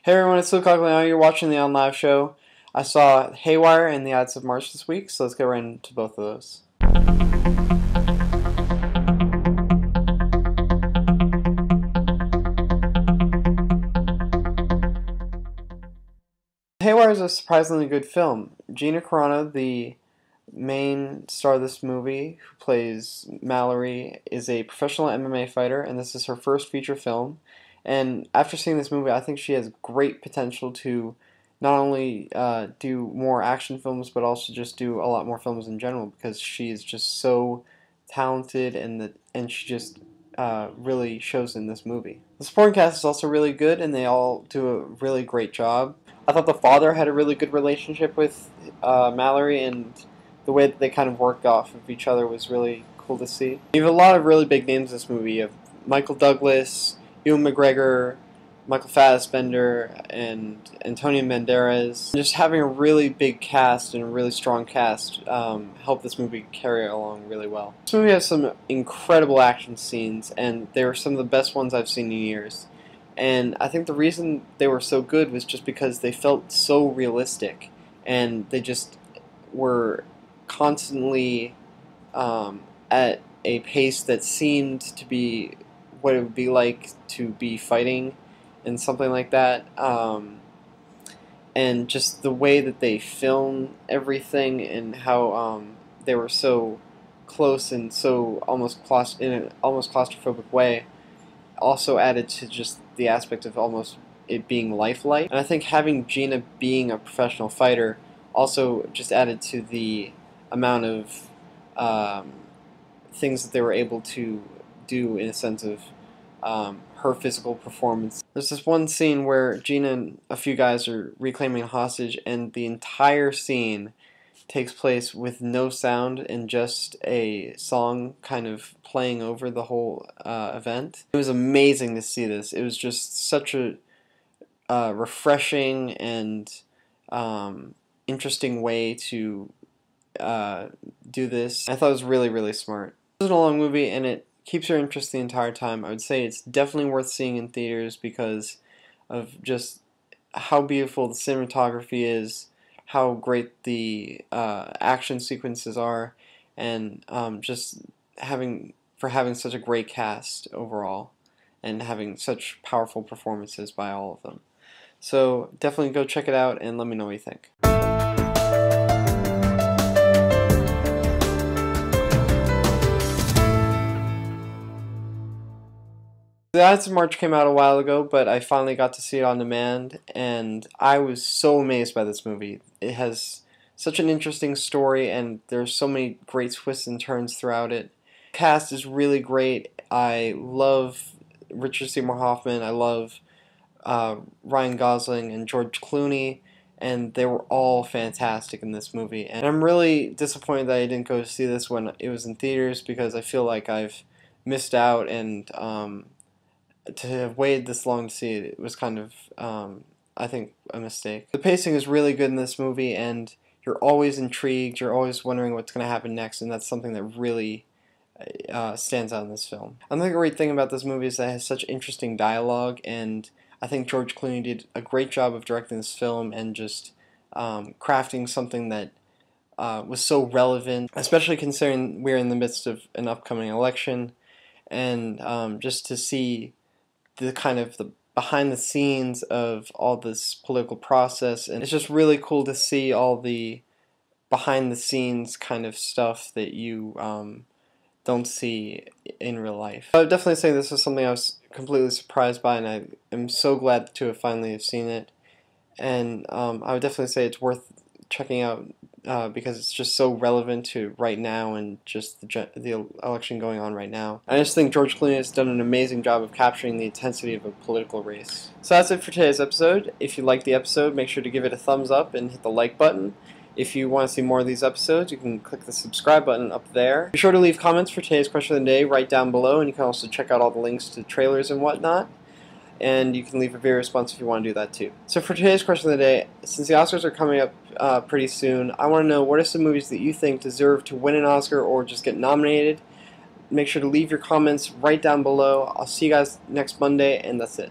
Hey everyone, it's TheL-ingLiveShow. You're watching the TheL-ingLiveShow. I saw Haywire and the Ides of March this week, so let's get right into both of those. Haywire is a surprisingly good film. Gina Carano, the main star of this movie, who plays Mallory, is a professional MMA fighter, and this is her first feature film. And after seeing this movie, I think she has great potential to not only do more action films, but also just do a lot more films in general, because she is just so talented, and she just really shows in this movie. The supporting cast is also really good, and they all do a really great job. I thought the father had a really good relationship with Mallory, and the way that they kind of worked off of each other was really cool to see. You have a lot of really big names in this movie. You have Michael Douglas, Ewan McGregor, Michael Fassbender, and Antonio Banderas. Just having a really big cast and a really strong cast helped this movie carry along really well. This movie has some incredible action scenes, and they were some of the best ones I've seen in years. And I think the reason they were so good was just because they felt so realistic, and they just were constantly at a pace that seemed to be what it would be like to be fighting and something like that. And just the way that they film everything, and how they were so close and so almost in an almost claustrophobic way, also added to just the aspect of almost it being lifelike. And I think having Gina being a professional fighter also just added to the amount of things that they were able to do in a sense of her physical performance. There's this one scene where Gina and a few guys are reclaiming a hostage, and the entire scene takes place with no sound and just a song kind of playing over the whole event. It was amazing to see this. It was just such a refreshing and interesting way to do this. I thought it was really, really smart. It was a long movie, and it keeps your interest the entire time. I would say it's definitely worth seeing in theaters because of just how beautiful the cinematography is, how great the action sequences are, and just having such a great cast overall, and having such powerful performances by all of them. So definitely go check it out and let me know what you think. The Ides of March came out a while ago, but I finally got to see it on demand, and I was so amazed by this movie. It has such an interesting story, and there's so many great twists and turns throughout it. The cast is really great. I love Richard Seymour Hoffman. I love Ryan Gosling and George Clooney, and they were all fantastic in this movie. And I'm really disappointed that I didn't go to see this when it was in theaters, because I feel like I've missed out, and to have waited this long to see it was kind of, I think, a mistake. The pacing is really good in this movie, and you're always intrigued, you're always wondering what's going to happen next, and that's something that really stands out in this film. Another great thing about this movie is that it has such interesting dialogue, and I think George Clooney did a great job of directing this film and just crafting something that was so relevant, especially considering we're in the midst of an upcoming election, and just to see the kind of the behind the scenes of all this political process, and it's just really cool to see all the behind the scenes kind of stuff that you don't see in real life. I would definitely say this is something I was completely surprised by, and I am so glad to have finally seen it. And I would definitely say it's worth checking out because it's just so relevant to right now, and just the election going on right now. I just think George Clooney has done an amazing job of capturing the intensity of a political race. So that's it for today's episode. If you liked the episode, make sure to give it a thumbs up and hit the like button. If you want to see more of these episodes, you can click the subscribe button up there. Be sure to leave comments for today's question of the day right down below, and you can also check out all the links to trailers and whatnot. And you can leave a video response if you want to do that too. So for today's question of the day, since the Oscars are coming up pretty soon, I want to know, what are some movies that you think deserve to win an Oscar or just get nominated? Make sure to leave your comments right down below. I'll see you guys next Monday, and that's it.